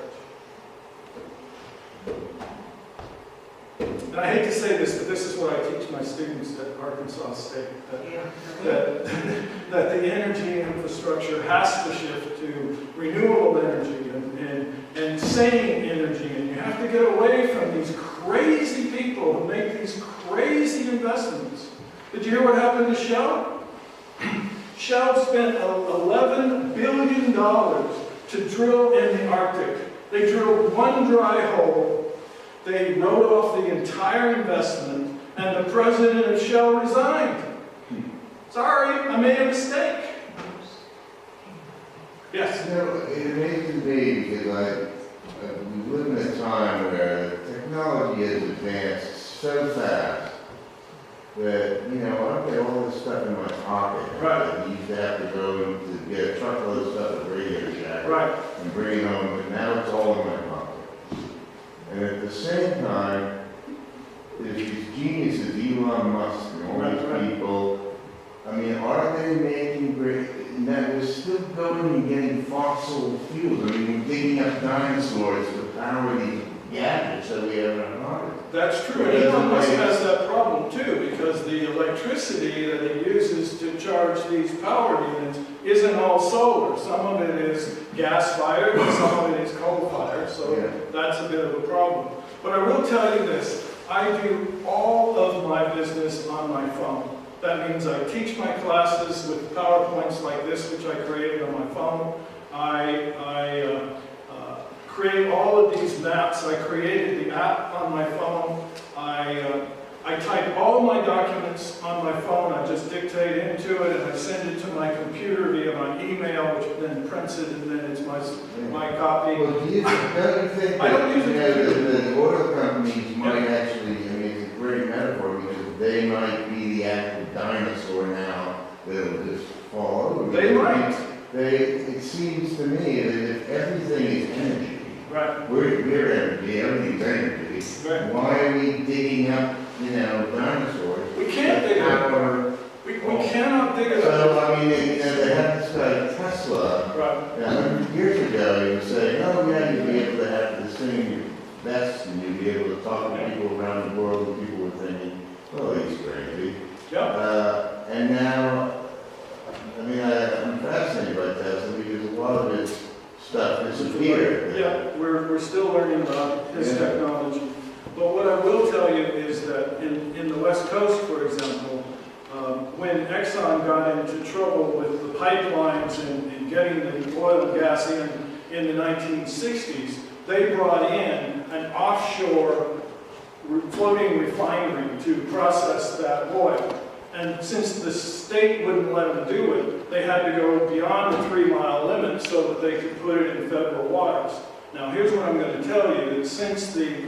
Speaker 1: And I hate to say this, but this is what I teach my students at Arkansas State, that the energy infrastructure has to shift to renewable energy and sane energy. And you have to get away from these crazy people who make these crazy investments. Did you hear what happened to Shell? Shell spent $11 billion to drill in the Arctic. They drilled 1 dry hole. They wrote off the entire investment, and the president of Shell resigned. Sorry, I made a mistake. Yes?
Speaker 7: You know, it amazes me because we live in a time where technology has advanced so fast that, you know, I've got all this stuff in my pocket.
Speaker 1: Right.
Speaker 7: I used to have to go to get a truckload of stuff at Radio Shack.
Speaker 1: Right.
Speaker 7: And bring it home, but now it's all in my pocket. And at the same time, there's these geniuses, Elon Musk and all these people. I mean, are they making great? Now we're still going and getting fossil fuels. I mean, we're digging up dinosaurs to power these gadgets that we have in our pocket.
Speaker 1: That's true. And Elon Musk has that problem too, because the electricity that he uses to charge these power units isn't all solar. Some of it is gas-fired and some of it is coal-fired, so that's a bit of a problem. But I will tell you this, I do all of my business on my phone. That means I teach my classes with PowerPoints like this, which I created on my phone. I maps. I created the app on my phone. I type all my documents on my phone. I just dictate into it and I send it to my computer via my email, which then prints it, and then it's my copy.
Speaker 7: Well, don't you think
Speaker 1: I don't
Speaker 7: that,
Speaker 1: use
Speaker 7: you
Speaker 1: it.
Speaker 7: know, the oil companies might actually, I mean, it's a great metaphor, because they might be the actual dinosaur now that'll just fall over.
Speaker 1: They might.
Speaker 7: It seems to me that if everything is energy,
Speaker 1: Right.
Speaker 7: we're energy, everything's energy.
Speaker 1: Right.
Speaker 7: Why are we digging up, dinosaurs?
Speaker 1: We can't dig it up.
Speaker 7: Power.
Speaker 1: We cannot dig it
Speaker 7: So,
Speaker 1: up.
Speaker 7: I mean, they have this guy Tesla,
Speaker 1: Right.
Speaker 7: 100 years ago, he was saying, oh, yeah, you'd be able to have this thing in your vest, and you'd be able to talk to people around the world, and people were thinking, oh, he's crazy.
Speaker 1: Yeah.
Speaker 7: And now, I mean, I'm fascinated by Tesla, because a lot of his stuff disappeared.
Speaker 1: Yeah, we're still learning about his
Speaker 7: Yeah.
Speaker 1: technology. But what I will tell you is that in the West Coast, for example, when Exxon got into trouble with the pipelines and getting the oil and gas in the 1960s, they brought in an offshore floating refinery to process that oil. And since the state wouldn't let them do it, they had to go beyond the 3-mile limit so that they could put it in federal waters. Now, here's what I'm going to tell you, that since the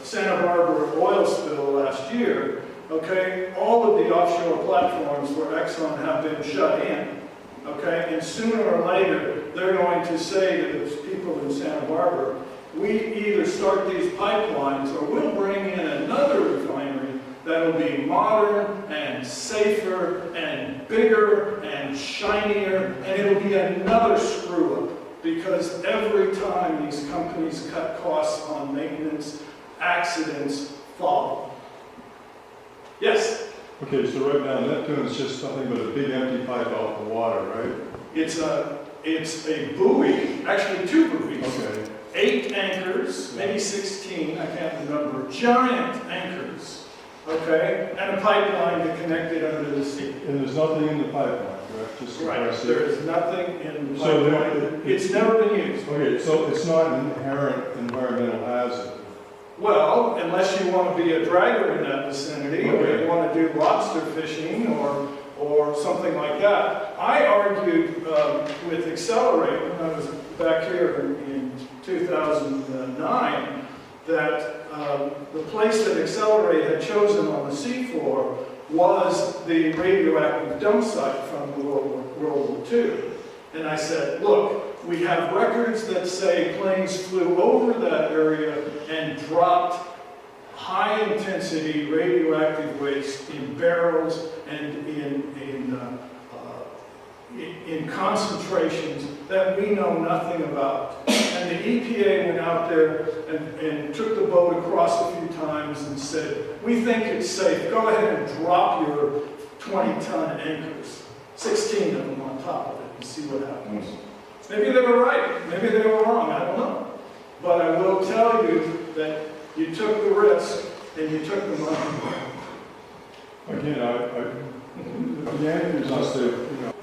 Speaker 1: Santa Barbara oil spill last year, okay, all of the offshore platforms for Exxon have been shut in, okay? And sooner or later, they're going to say to the people in Santa Barbara, we either start these pipelines or we'll bring in another refinery that'll be modern and safer and bigger and shinier, and it'll be another screw-up. Because every time these companies cut costs on maintenance, accidents follow. Yes?
Speaker 9: Okay, so right now Neptune is just nothing but a big empty pipe out in the water, right?
Speaker 1: It's a buoy, actually 2 buoys.
Speaker 9: Okay.
Speaker 1: 8 anchors, maybe 16, I can't remember, giant anchors, okay? And a pipeline to connect it under the sea.
Speaker 9: And there's nothing in the pipeline, correct? Just
Speaker 1: Right,
Speaker 9: compressed
Speaker 1: there
Speaker 9: it?
Speaker 1: is nothing in the
Speaker 9: So
Speaker 1: pipeline. It's never been used.
Speaker 9: Okay, so it's not an inherent environmental hazard.
Speaker 1: Well, unless you want to be a dragger in that vicinity, or
Speaker 9: Okay.
Speaker 1: you want to do lobster fishing or something like that. I argued with Accelerate when I was back here in 2009 that the place that Accelerate had chosen on the seafloor was the radioactive dump site from World War II. And I said, look, we have records that say planes flew over that area and dropped high-intensity radioactive waste in barrels and in concentrations that we know nothing about. And the EPA went out there and took the boat across a few times and said, we think it's safe, go ahead and drop your 20-ton anchors, 16 of them on top of it, and see what happens. Maybe they were right, maybe they were wrong, I don't know. But I will tell you that you took the risk and you took the money.
Speaker 9: Again, the anchors must have,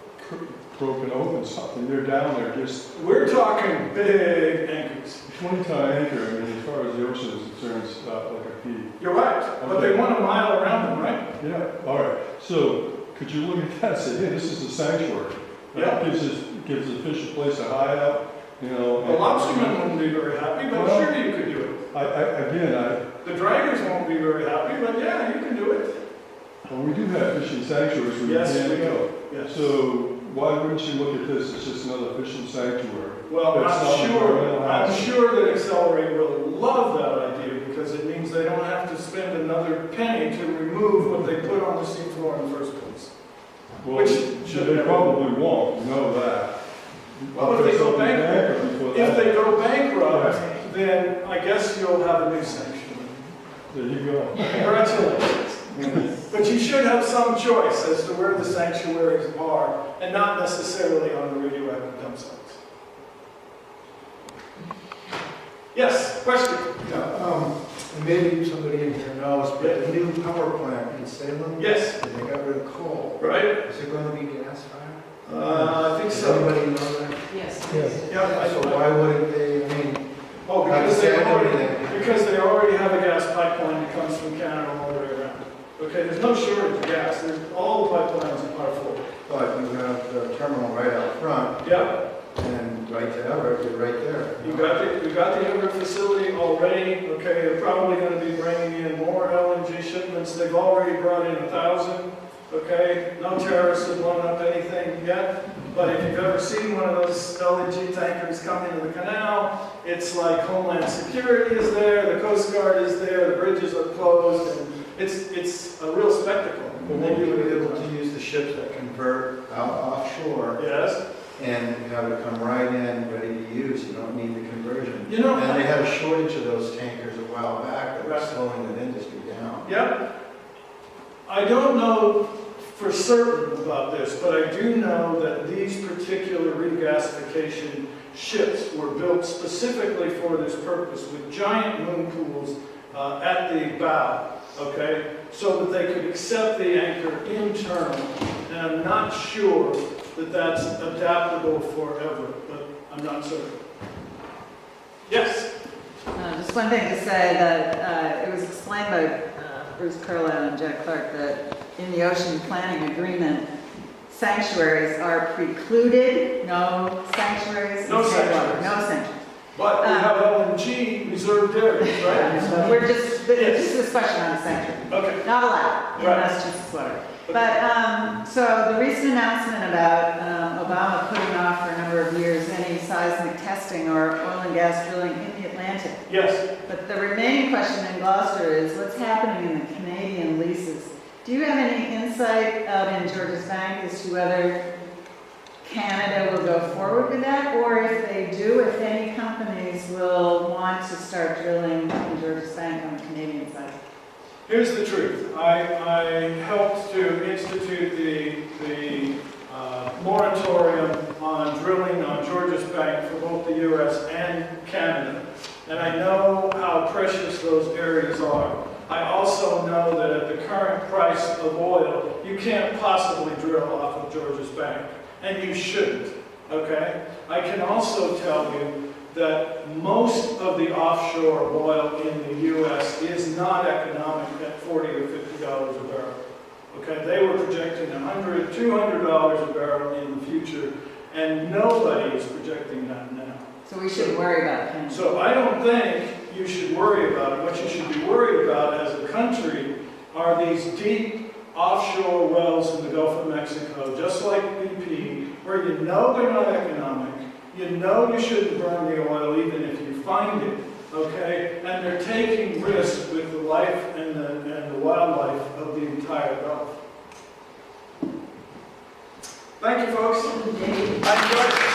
Speaker 9: broken open something. They're down there just
Speaker 1: We're talking big anchors.
Speaker 9: 20-ton anchor. I mean, as far as the ocean is concerned, it's like a pea.
Speaker 1: You're right, but they want a mile around them, right?
Speaker 9: Yeah, all right. So could you look at that and say, hey, this is a sanctuary.
Speaker 1: Yeah.
Speaker 9: Gives the fish a place to hide out,
Speaker 1: The lobstermen wouldn't be very happy, but
Speaker 9: Well,
Speaker 1: sure you could do it. The draggers won't be very happy, but yeah, you can do it.
Speaker 9: Well, we do have fishing sanctuaries where
Speaker 1: Yes,
Speaker 9: you can't
Speaker 1: we do.
Speaker 9: go.
Speaker 1: Yes.
Speaker 9: So why wouldn't you look at this as just another fishing sanctuary?
Speaker 1: Well,
Speaker 9: That's not environmental
Speaker 1: I'm
Speaker 9: hazard.
Speaker 1: sure that Accelerate will love that idea because it means they don't have to spend another penny to remove what they put on the seafloor in the first place.
Speaker 9: Well,
Speaker 1: Which
Speaker 9: they
Speaker 1: should never
Speaker 9: probably won't, you know that.
Speaker 1: Well, if they go bankrupt,
Speaker 9: before
Speaker 1: if
Speaker 9: that.
Speaker 1: they go bankrupt, then I guess you'll have a new sanctuary.
Speaker 9: There you go.
Speaker 1: Congratulations. But you should have some choice as to where the sanctuaries are, and not necessarily on the radioactive dump sites. Yes, question?
Speaker 10: Yeah, and maybe somebody in here knows, but the new power plant in Salem?
Speaker 1: Yes.
Speaker 10: They got rid of coal.
Speaker 1: Right?
Speaker 10: Is it going to be gas fired?
Speaker 1: I think
Speaker 10: Does
Speaker 1: so.
Speaker 10: anybody know that?
Speaker 3: Yes.
Speaker 2: Yes.
Speaker 1: Yeah,
Speaker 10: So why wouldn't they, I mean,
Speaker 1: Oh,
Speaker 10: Have
Speaker 1: because
Speaker 10: to
Speaker 1: they
Speaker 10: say
Speaker 1: already,
Speaker 10: everything.
Speaker 1: because they already have a gas pipeline that comes from Canada all the way around. Okay, there's no shortage of gas, all the pipelines are full.
Speaker 10: But you have the terminal right out front,
Speaker 1: Yep,
Speaker 10: and right to Everett, you're right there.
Speaker 1: you got the Everett facility already, okay, they're probably gonna be bringing in more LNG shipments, they've already brought in 1,000, okay? No terrorists have blown up anything yet, but if you've ever seen one of those LNG tankers come into the canal, it's like Homeland Security is there, the Coast Guard is there, the bridges are closed, and it's a real spectacle.
Speaker 10: But won't you be able to use the ships that convert out offshore
Speaker 1: Yes?
Speaker 10: and have it come right in, ready to use? You don't need the conversion.
Speaker 1: You know,
Speaker 10: And they had a shortage of those tankers a while back that was
Speaker 1: Right.
Speaker 10: slowing the industry down.
Speaker 1: Yep. I don't know for certain about this, but I do know that these particular regasification ships were built specifically for this purpose with giant moon pools at the bow, okay? So that they could accept the anchor internal. And I'm not sure that that's adaptable forever, but I'm not certain. Yes?
Speaker 5: Just one thing to say that it was explained by Bruce Carlisle and Jack Clark that in the ocean planning agreement, sanctuaries are precluded, no sanctuaries.
Speaker 1: No
Speaker 5: in state water,
Speaker 1: sanctuaries.
Speaker 5: No sanctuaries.
Speaker 1: But we have LNG reserved areas, right?
Speaker 5: We're just, this is a question on the sanctuary.
Speaker 1: Okay.
Speaker 5: Not allowed in
Speaker 1: Right.
Speaker 5: Massachusetts water. But, so the recent announcement about Obama putting off for a number of years any seismic testing or oil and gas drilling in the Atlantic.
Speaker 1: Yes.
Speaker 5: But the remaining question in Gloucester is what's happening in the Canadian leases? Do you have any insight out in Georges Bank as to whether Canada will go forward with that? Or if they do, if any companies will want to start drilling in Georges Bank on the Canadian side?
Speaker 1: Here's the truth. I helped to institute the moratorium on drilling on Georges Bank for both the U.S. and Canada. And I know how precious those areas are. I also know that at the current price of oil, you can't possibly drill off of Georges Bank. And you shouldn't, okay? I can also tell you that most of the offshore oil in the U.S. is not economic at $40 or $50 a barrel. Okay, they were projecting $100, $200 a barrel in the future, and nobody is projecting that now.
Speaker 5: So we shouldn't worry about Canada.
Speaker 1: So I don't think you should worry about it. What you should be worried about as a country are these deep offshore wells in the Gulf of Mexico, just like BP, where you know they're not economic, you know you shouldn't burn the oil even if you find it, okay? And they're taking risks with the life and the wildlife of the entire Gulf. Thank you, folks. I enjoyed it.